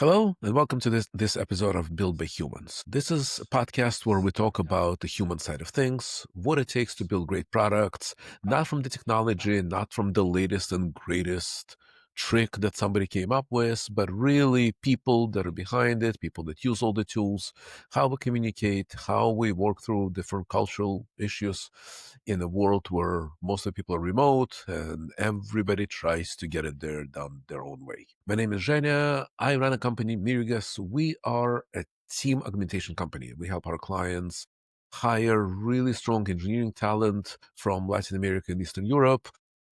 Hello, and welcome to this episode of Build by Humans. This is a podcast where we talk about the human side of things, what it takes to build great products, not from the technology, not from the latest and greatest trick that somebody came up with, but really people that are behind it, people that use all the tools, how we communicate, how we work through different cultural issues in a world where most of the people are remote and everybody tries to get it there done their own way. My name is Zhenya. I run a company, Mirigos. We are a team augmentation company. We help our clients hire really strong engineering talent from Latin America and Eastern Europe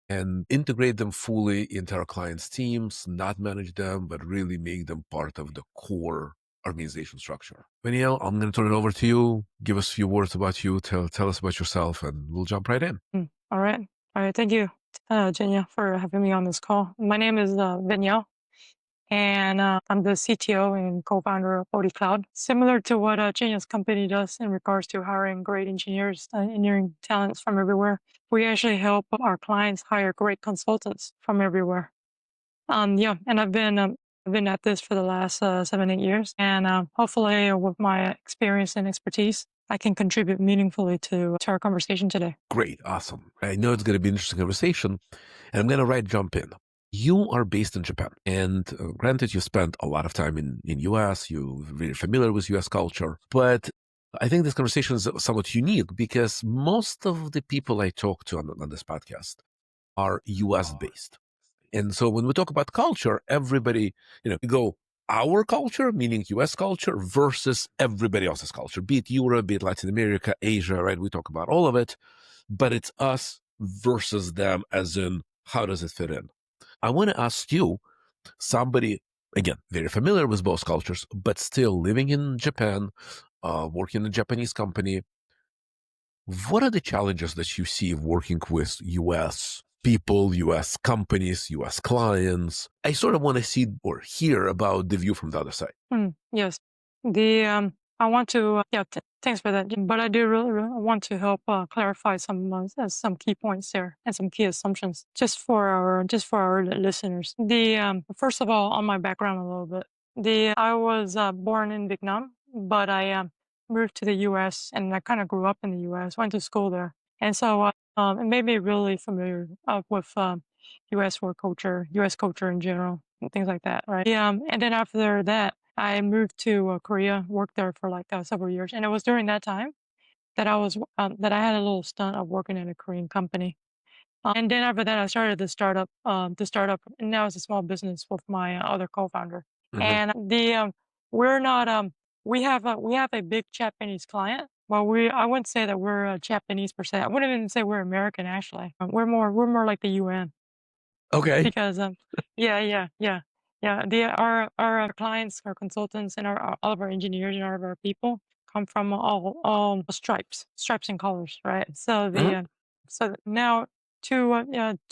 and integrate them fully into our clients' teams, not manage them, but really make them part of the core organization structure. Vanielle, I'm going to turn it over to you. Give us a few words about you. Tell us about yourself, and we'll jump right in. All right. All right. Thank you, Zhenya, for having me on this call. My name is Vanielle, and I'm the CTO and co-founder of OdeCloud. Similar to what Zhenya's company does in regards to hiring great engineers, engineering talents from everywhere, we actually help our clients hire great consultants from everywhere. And I've been at this for the last 7, 8 years, and hopefully, with my experience and expertise, I can contribute meaningfully to our conversation today. Great. Awesome. I know it's going to be an interesting conversation, and I'm going to jump in. You are based in Japan, and granted, you spent a lot of time in US, you're very familiar with US culture, but I think this conversation is somewhat unique because most of the people I talk to on this podcast are US based. And so when we talk about culture, everybody, we go our culture, meaning US culture, versus everybody else's culture, be it Europe, be it Latin America, Asia, right? We talk about all of it, but it's us versus them, as in, how does it fit in? I want to ask you, somebody, again, very familiar with both cultures, but still living in Japan, working in a Japanese company, what are the challenges that you see working with US people, US companies, US clients? I sort of want to see or hear about the view from the other side. Yes. I want to, thanks for that. But I do really want to help clarify some key points there and some key assumptions just for our listeners. First of all, on my background a little bit, I was born in Vietnam, but I moved to the U.S. and I kind of grew up in the U.S. Went to school there, and so it made me really familiar with U.S. work culture, U.S. culture in general, and things like that, right? And then after that, I moved to Korea, worked there for like several years, and it was during that time that I had a little stunt of working at a Korean company. And then after that, I started the startup, and now it's a small business with my other co-founder. Hmm. And we're not we have a big Japanese client. Well, I wouldn't say that we're Japanese per se. I wouldn't even say we're American actually. We're more like the UN Okay. because yeah. Our clients, our consultants, and all of our engineers and all of our people come from all stripes and colors, right? Hmm. So now to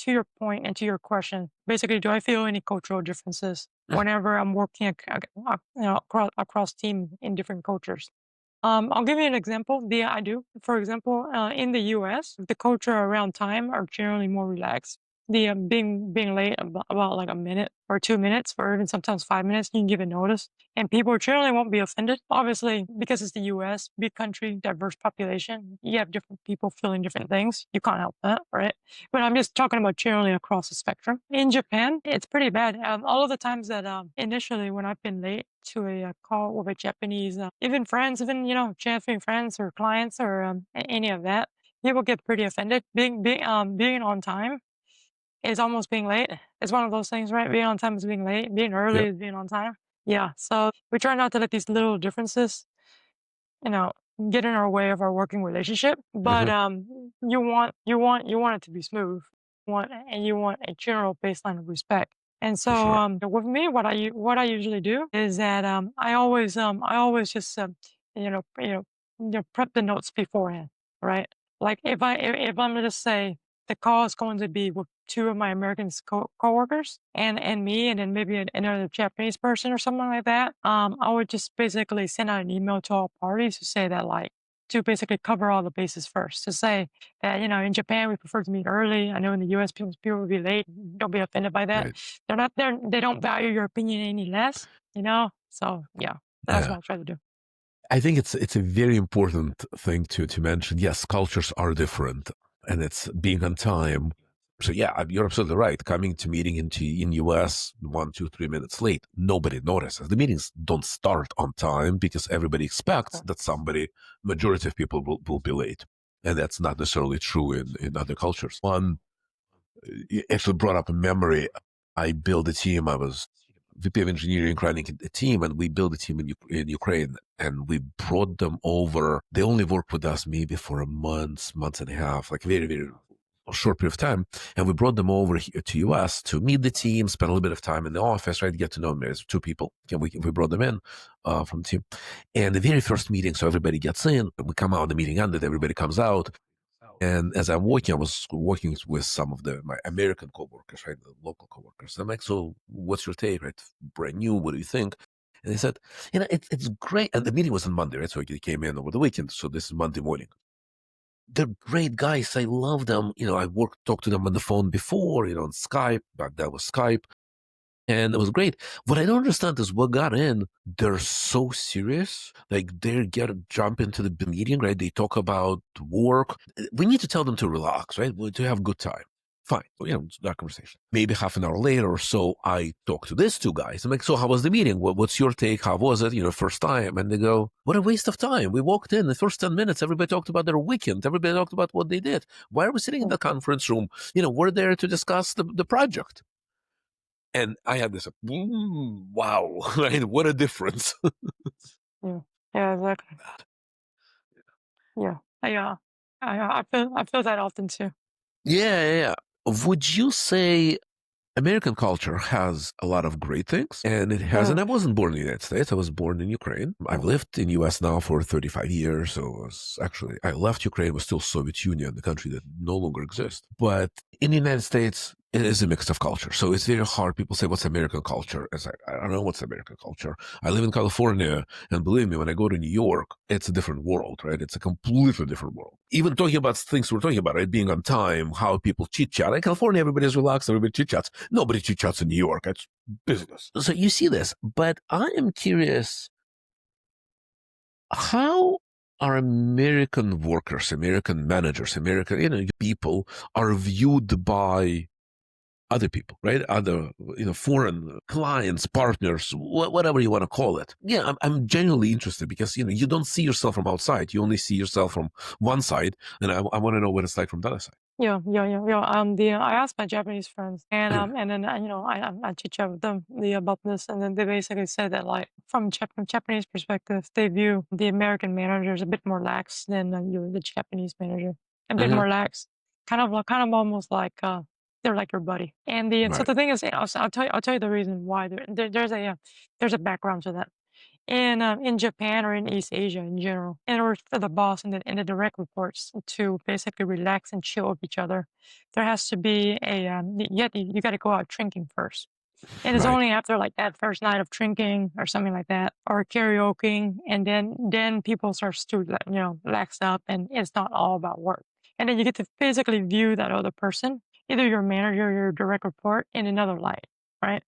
your point and to your question, basically, do I feel any cultural differences whenever I'm working across team in different cultures? I'll give you an example. I do. For example, in the U.S., the culture around time are generally more relaxed. Being late about like a minute or 2 minutes, or even sometimes 5 minutes, you can give a notice, and people generally won't be offended. Obviously, because it's the U.S., big country, diverse population, you have different people feeling different things. You can't help that, right? But I'm just talking about generally across the spectrum. In Japan, it's pretty bad. All of the times that initially when I've been late to a call with a Japanese, even friends, even Japanese friends or clients or any of that, people get pretty offended. Being on time is almost being late. It's one of those things, right? Being on time is being late. Being early Yep. is being on time. Yeah. So we try not to let these little differences, you know, get in our way of our working relationship. But Hmm. you want it to be smooth. You want a general baseline of respect. And For so sure. with me, what I usually do is that I always just prep the notes beforehand, right? Like if I'm gonna say the call is going to be with two of my American coworkers and me, and then maybe another Japanese person or something like that. I would just basically send out an email to all parties to say that, like, to basically cover all the bases first. To say that, in Japan we prefer to meet early. I know in the US people will be late. Don't be offended by that. Right. They're not there. They don't value your opinion any less. So yeah, that's Yeah. what I try to do. I think it's a very important thing to mention. Yes, cultures are different, and it's being on time. So yeah, you're absolutely right. Coming to meeting in US 1, 2, 3 minutes late, nobody notices. The meetings don't start on time because everybody expects that somebody, majority of people will be late, and that's not necessarily true in other cultures. One you actually brought up a memory. I built a team. I was VP of engineering running a team, and we built a team in Ukraine, and we brought them over. They only worked with us maybe for a month and a half, like very, very short period of time. And we brought them over here to US to meet the team, spend a little bit of time in the office, right? Get to know them. There's two people. And we brought them in from the team. And the very first meeting, so everybody gets in, we come out, the meeting ended, everybody comes out. And as I'm working, I was working with some of my American coworkers, right, the local coworkers. And I'm like, so what's your take, right? Brand new, what do you think? And they said, it's great. And the meeting was on Monday, right? So they came in over the weekend. So this is Monday morning. They're great guys. I love them. I talked to them on the phone before, on Skype. Back that was Skype. And it was great. What I don't understand is what got in, they're so serious. Like they jump into the meeting, right? They talk about work. We need to tell them to relax, right? To have a good time. Fine. Well, it's that conversation. Maybe half an hour later or so, I talk to these two guys. I'm like, so how was the meeting? What's your take? How was it? First time. And they go, what a waste of time. We walked in the first 10 minutes. Everybody talked about their weekend. Everybody talked about what they did. Why are we sitting in the conference room? We're there to discuss the project. And I had this, wow, right? What a difference. Yeah, yeah, exactly. Yeah, I feel that often too. Yeah. Would you say American culture has a lot of great things, and it has. And Mm, I wasn't born in the United States. I was born in Ukraine. I've mm, lived in US now for 35 years. So I left Ukraine, was still Soviet Union, the country that no longer exists. But in the United States, it is a mix of culture. So it's very hard. People say, what's American culture? It's like, I don't know what's American culture. I live in California, and believe me, when I go to New York, it's a different world, right? It's a completely different world. Even talking about things we're talking about, right? Being on time, how people chit chat. In California, everybody's relaxed, everybody chit chats. Nobody chit chats in New York. It's business. So you see this, but I am curious, how are American workers, American managers, American, people are viewed by other people, right? Other, foreign clients, partners, whatever you want to call it. Yeah, I'm genuinely interested because, you don't see yourself from outside. You only see yourself from one side. And I want to know what it's like from the other side. yeah. I asked my Japanese friends, and then I chit chat with them about this, and then they basically said that like from Japanese perspective, they view the American manager as a bit more lax than the Japanese manager, a bit Hmm. more lax, kind of almost like they're like your buddy. So Right. the thing is, I'll tell you the reason why there's a background to that. In Japan or in East Asia in general, in order for the boss and the direct reports to basically relax and chill with each other, there has to be you got to go out drinking first. And it's Right. only after like that first night of drinking or something like that, or karaokeing, and then people starts to lax up, and it's not all about work. And then you get to physically view that other person, either your manager or your direct report, in another light, right?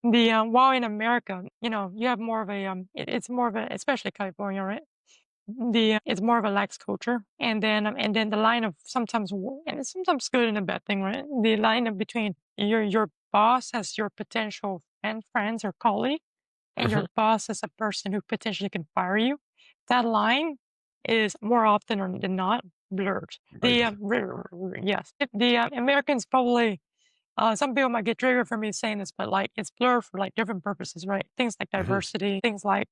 While in America, you have more of it's more of a, especially California, right? It's more of a lax culture, and then the line of and it's sometimes good and a bad thing, right? The line of between your boss as your potential friends or colleague, and Hmm. your boss as a person who potentially can fire you. That line is more often than not blurred. Right. Yes, the Americans probably some people might get triggered for me saying this, but like it's blurred for like different purposes, right? Things like Hmm. diversity, things like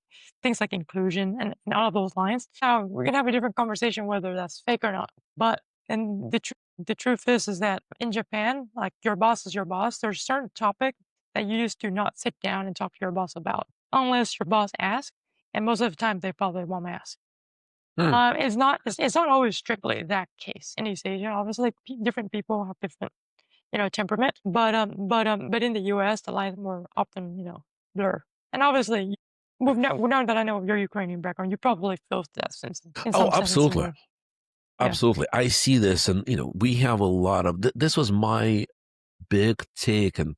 inclusion, and all of those lines. Now we're gonna have a different conversation whether that's fake or not. But and the truth is that in Japan, like your boss is your boss. There's a certain topic that you just do not sit down and talk to your boss about unless your boss asks, and most of the time they probably won't ask. Hmm. It's not always strictly that case in East Asia. Obviously, different people have different temperament. But in the US, the lines more often, blur. And obviously, now that I know of your Ukrainian background, you probably felt that sense in Oh, some sense as absolutely. well. Yeah. Absolutely. I see this, and we have a lot of this was my big take. And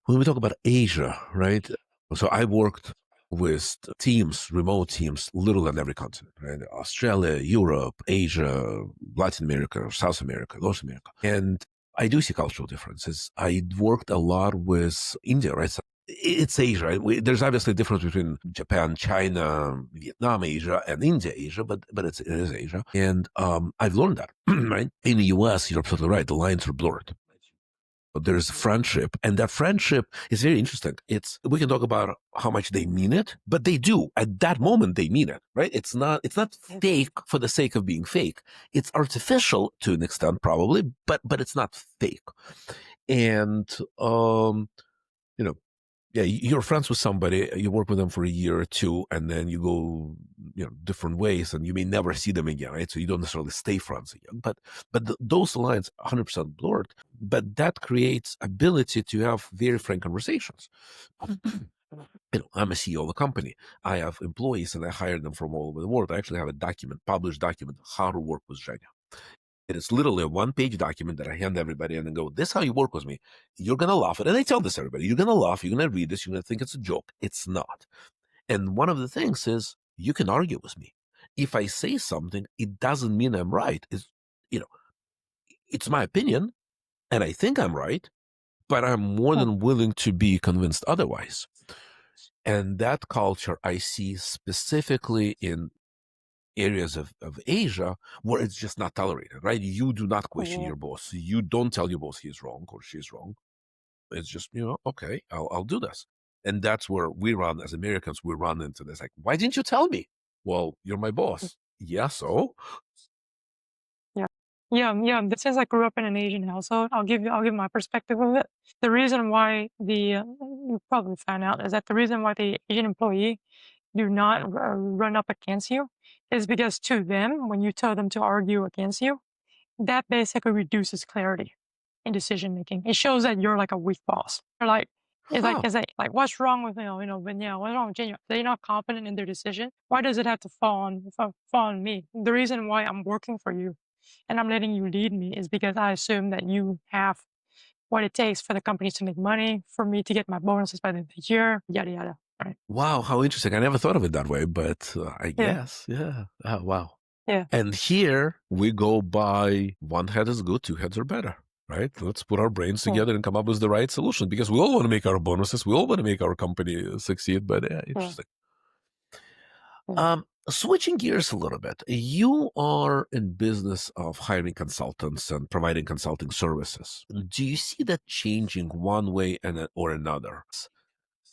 when we talk about Asia, right? So I worked with teams, remote teams, literally on every continent, right? Australia, Europe, Asia, Latin America, South America, North America. And I do see cultural differences. I worked a lot with India, right? So it's Asia, right? There's obviously a difference between Japan, China, Vietnam, Asia, and India, Asia, but it is Asia. And I've learned that, right? In the US, you're absolutely right. The lines are blurred. There's friendship, and that friendship is very interesting. We can talk about how much they mean it, but they do at that moment. They mean it, right? It's not fake for the sake of being fake. It's artificial to an extent, probably, but it's not fake. And you know, yeah, you're friends with somebody, you work with them for a year or two, and then you go, different ways, and you may never see them again, right? So you don't necessarily stay friends again. But those lines 100% blurred. But that creates ability to have very frank conversations. I'm a CEO of a company. I have employees, and I hire them from all over the world. I actually have a published document, how to work with Zhenya. It is literally a one-page document that I hand everybody and then go, this is how you work with me. You're going to laugh at it. And I tell this to everybody. You're going to laugh. You're going to read this. You're going to think it's a joke. It's not. And one of the things is you can argue with me. If I say something, it doesn't mean I'm right. You know, it's my opinion and I think I'm right, but I'm more Hmm. than willing to be convinced otherwise. And that culture I see specifically in areas of Asia where it's just not tolerated, right? You do not question Yeah. your boss. You don't tell your boss he's wrong or she's wrong. It's just, okay, I'll do this. And that's where we run as Americans. We run into this like, why didn't you tell me? Well, you're my boss. Yeah, so? Yeah. Yeah. Since I grew up in an Asian household, I'll give my perspective of it. The reason why you probably found out is that the reason why the Asian employee do not run up against you is because to them, when you tell them to argue against you, that basically reduces clarity in decision making. It shows that you're like a weak boss. They're like, Huh. it's like, what's wrong with Vanielle? What's wrong with Zhenya? They're not confident in their decision. Why does it have to fall on me? The reason why I'm working for you and I'm letting you lead me is because I assume that you have what it takes for the companies to make money, for me to get my bonuses by the end of the year, yada yada. Right? Wow, how interesting. I never thought of it that way, but I Yeah, guess, yeah. Oh, wow. yeah, And here we go by one head is good, two heads are better, right? Let's put our brains yeah, together and come up with the right solution because we all want to make our bonuses. We all want to make our company succeed, but yeah, yeah, interesting. yeah. Switching gears a little bit, you are in business of hiring consultants and providing consulting services. Do you see that changing one way or another?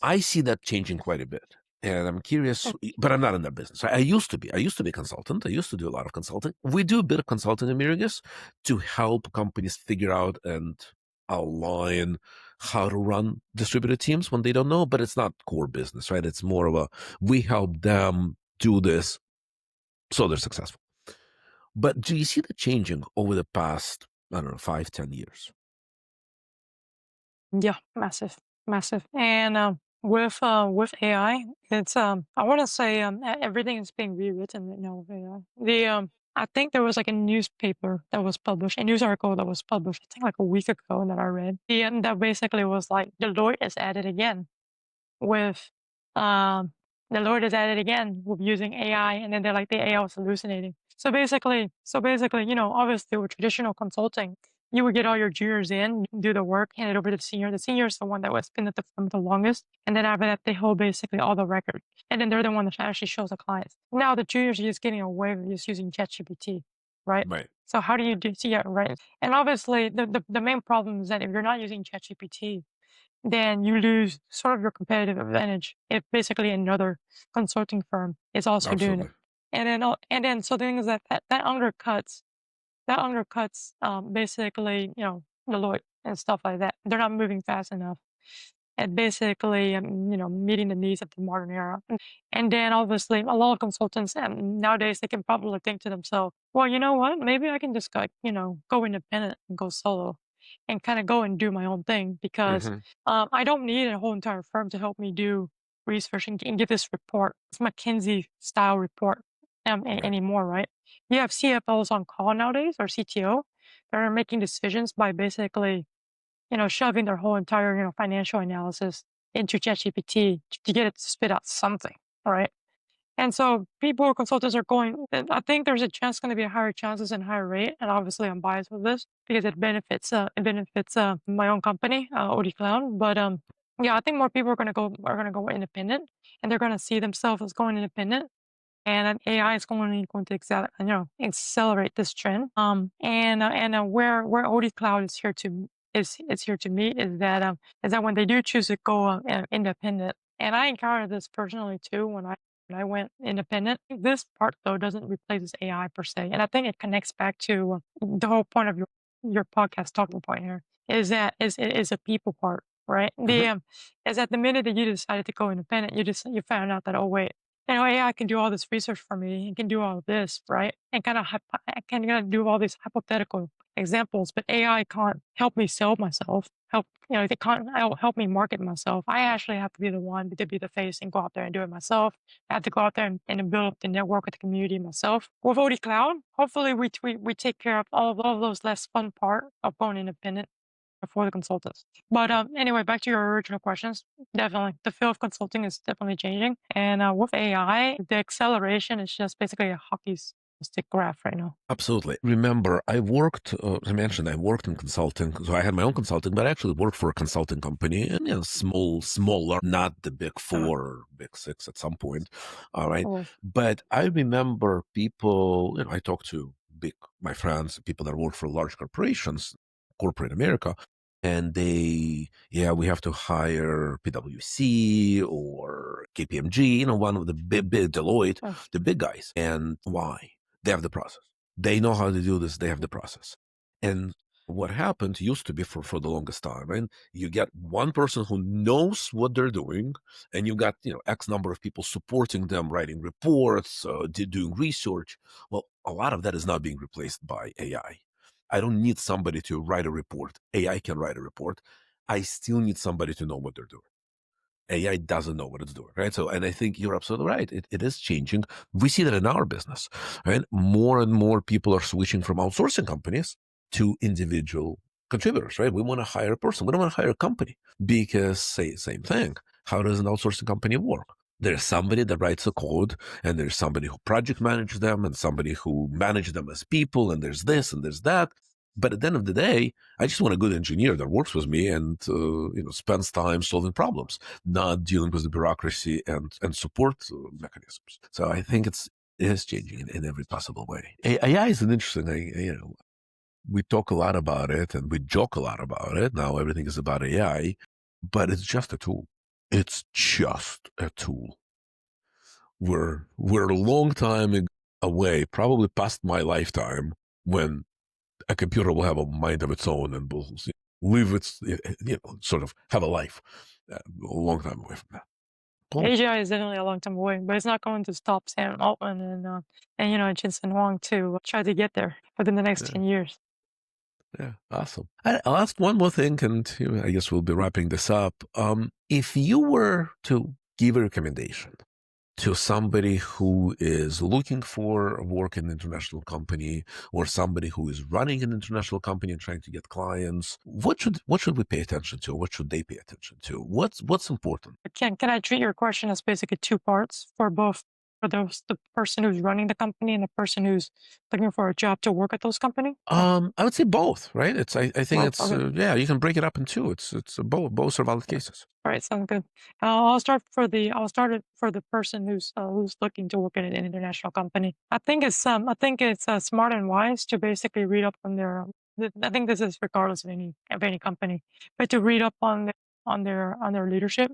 I see that changing quite a bit. And I'm curious, but I'm not in that business. I used to be. I used to be a consultant. I used to do a lot of consulting. We do a bit of consulting in Mirigos to help companies figure out and align how to run distributed teams when they don't know, but it's not core business, right? It's more of we help them do this so they're successful. But do you see that changing over the past, I don't know, 5, 10 years? Yeah, massive, massive. And with AI, it's I want to say everything is being rewritten right now with AI. I think there was like a newspaper that was published, a news article that was published, I think like a week ago that I read. The end that basically was like Deloitte is at it again with um the Lord is at it again with using AI, and then they're like the AI was hallucinating. So basically, obviously with traditional consulting, you would get all your juniors in, do the work, hand it over to the senior. The senior is the one that was been at the firm the longest, and then after that they hold basically all the record, and then they're the one that actually shows the clients. Now the juniors are just getting away with just using ChatGPT, right? Right. So how do you do? See, yeah, right. And obviously the main problem is that if you're not using ChatGPT, then you lose sort of your competitive advantage if basically another consulting firm is also doing it. Absolutely. And then so the thing is that undercuts basically Deloitte and stuff like that. They're not moving fast enough and basically meeting the needs of the modern era. And then obviously a lot of consultants nowadays they can probably think to themselves, well, you know what? Maybe I can just like go independent and go solo and kind of go and do my own thing because Hmm. I don't need a whole entire firm to help me do research and give this report. It's McKinsey style report Right. anymore, right? You have CFOs on call nowadays or CTO that are making decisions by basically, shoving their whole entire, financial analysis into ChatGPT to get it to spit out something, right? And so people or consultants are going, and I think there's a chance going to be higher chances and higher rate. And obviously I'm biased with this because it benefits my own company, OdeCloud. But yeah, I think more people are gonna go independent and they're gonna see themselves as going independent. And then AI is going to accelerate this trend. Where OdeCloud is here to meet is that when they do choose to go independent, and I encountered this personally too when I went independent. This part though doesn't replace AI per se, and I think it connects back to the whole point of your podcast talking point here is a people part, right? Mhm. Is that the minute that you decided to go independent, you found out that, oh wait, AI can do all this research for me. It can do all of this, right? And kind of do all these hypothetical examples, but AI can't help me sell myself. They can't help me market myself. I actually have to be the one to be the face and go out there and do it myself. I have to go out there and build up the network with the community myself. With OD Cloud, hopefully we take care of all of those less fun part of going independent for the consultants. But anyway, back to your original questions. Definitely, the field of consulting is definitely changing, and with AI, the acceleration is just basically a hockey stick graph right now. Absolutely. Remember, I worked, as I mentioned, I worked in consulting. So I had my own consulting, but I actually worked for a consulting company and, smaller, not the big Uh, four or big six at some point. All right. oh, But I remember people, I talked to my friends, people that work for large corporations, corporate America, and we have to hire PwC or KPMG, one of the big Deloitte, oh, the big guys. And why? They have the process. They know how to do this. They have the process. And what happened used to be for the longest time, and you get one person who knows what they're doing, and you got X number of people supporting them, writing reports, doing research. Well, a lot of that is not being replaced by AI. I don't need somebody to write a report. AI can write a report. I still need somebody to know what they're doing. AI doesn't know what it's doing, right? So, and I think you're absolutely right. It is changing. We see that in our business, right? More and more people are switching from outsourcing companies to individual contributors, right? We want to hire a person. We don't want to hire a company because, same thing. How does an outsourcing company work? There's somebody that writes a code, and there's somebody who project manages them, and somebody who manages them as people, and there's this and there's that. But at the end of the day, I just want a good engineer that works with me and spends time solving problems, not dealing with the bureaucracy and support mechanisms. So I think it is changing in every possible way. AI is an interesting thing. We talk a lot about it and we joke a lot about it. Now everything is about AI, but it's just a tool. It's just a tool. We're a long time away, probably past my lifetime, when a computer will have a mind of its own and will live its, sort of have a life. A long time away from that. Cool. AGI is definitely a long time away, but it's not going to stop Sam Altman and Jensen Huang to try to get there within the next Yeah, 10 years. yeah, awesome. I'll ask one more thing, and I guess we'll be wrapping this up. If you were to give a recommendation to somebody who is looking for work in an international company, or somebody who is running an international company and trying to get clients, what should we pay attention to? What should they pay attention to? What's important? Can I treat your question as basically two parts for both for the person who's running the company and the person who's looking for a job to work at those company? I would say both, right? I think Both. it's Okay. you can break it up in two. It's both are valid cases. All right, sounds good. I'll start it for the person who's looking to work at an international company. I think it's smart and wise to basically read up on their. I think this is regardless of any company, but to read up on their leadership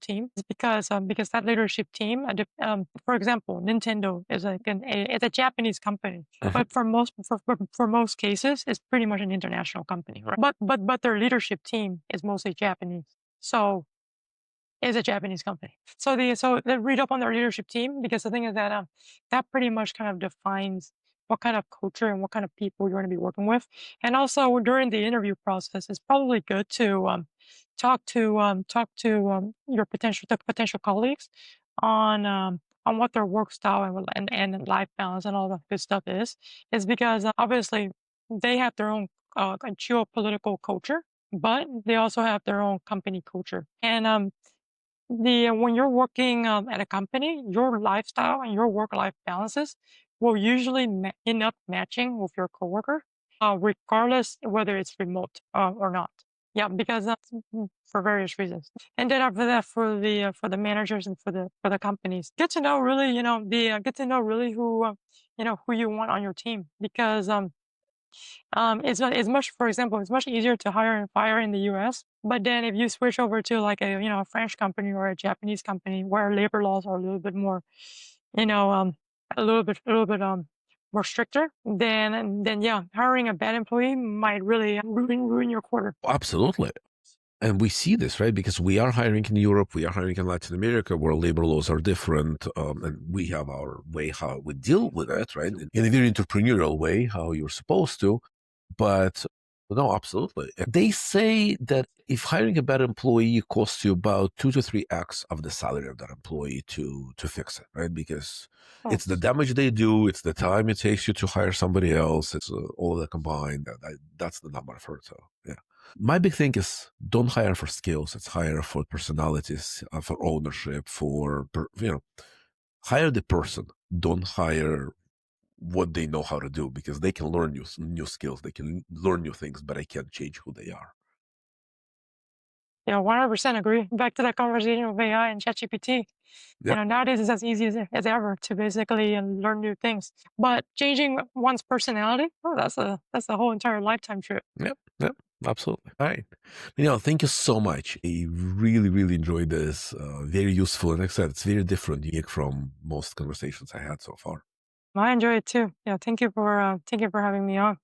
team, is because that leadership team, for example, Nintendo is it's a Japanese company, Mhm. but for most cases, it's pretty much an international company, right? But their leadership team is mostly Japanese. So it's a Japanese company. So they read up on their leadership team because the thing is that that pretty much kind of defines what kind of culture and what kind of people you're going to be working with. And also during the interview process, it's probably good your potential colleagues on what their work style and life balance and all that good stuff is because obviously they have their own geopolitical culture, but they also have their own company culture. And the when you're working at a company, your lifestyle and your work-life balances will usually end up matching with your coworker, regardless whether it's remote or not. Yeah, because that's for various reasons. And then after that, for the managers and for the companies, get to know really, get to know really who you want on your team because it's much, for example, it's much easier to hire and fire in the U.S. But then if you switch over to like a French company or a Japanese company where labor laws are a little bit more, you know, um, a little bit more stricter, then yeah, hiring a bad employee might really ruin your quarter. Absolutely. And we see this, right? Because we are hiring in Europe, we are hiring in Latin America, where labor laws are different, and we have our way how we deal with it, right? In a very entrepreneurial way, how you're supposed to. But no, absolutely. They say that if hiring a bad employee costs you about 2 to 3x of the salary of that employee to fix it, right? Because Oh, it's the damage they do, it's the time it takes you to hire somebody else, it's all of that combined. That's the number for it. So, yeah. My big thing is don't hire for skills. It's hire for personalities, for ownership, hire the person. Don't hire what they know how to do because they can learn new skills. They can learn new things, but I can't change who they are. yeah, 100% agree. Back to that conversation with AI and ChatGPT. Yeah, Nowadays it's as easy as ever to basically learn new things. But changing one's personality, oh, that's a whole entire lifetime trip. yeah, absolutely. All right. Thank you so much. I really, really enjoyed this. Very useful. And like I said, it's very different, unique from most conversations I had so far. I enjoy it too. Yeah, thank you for having me on.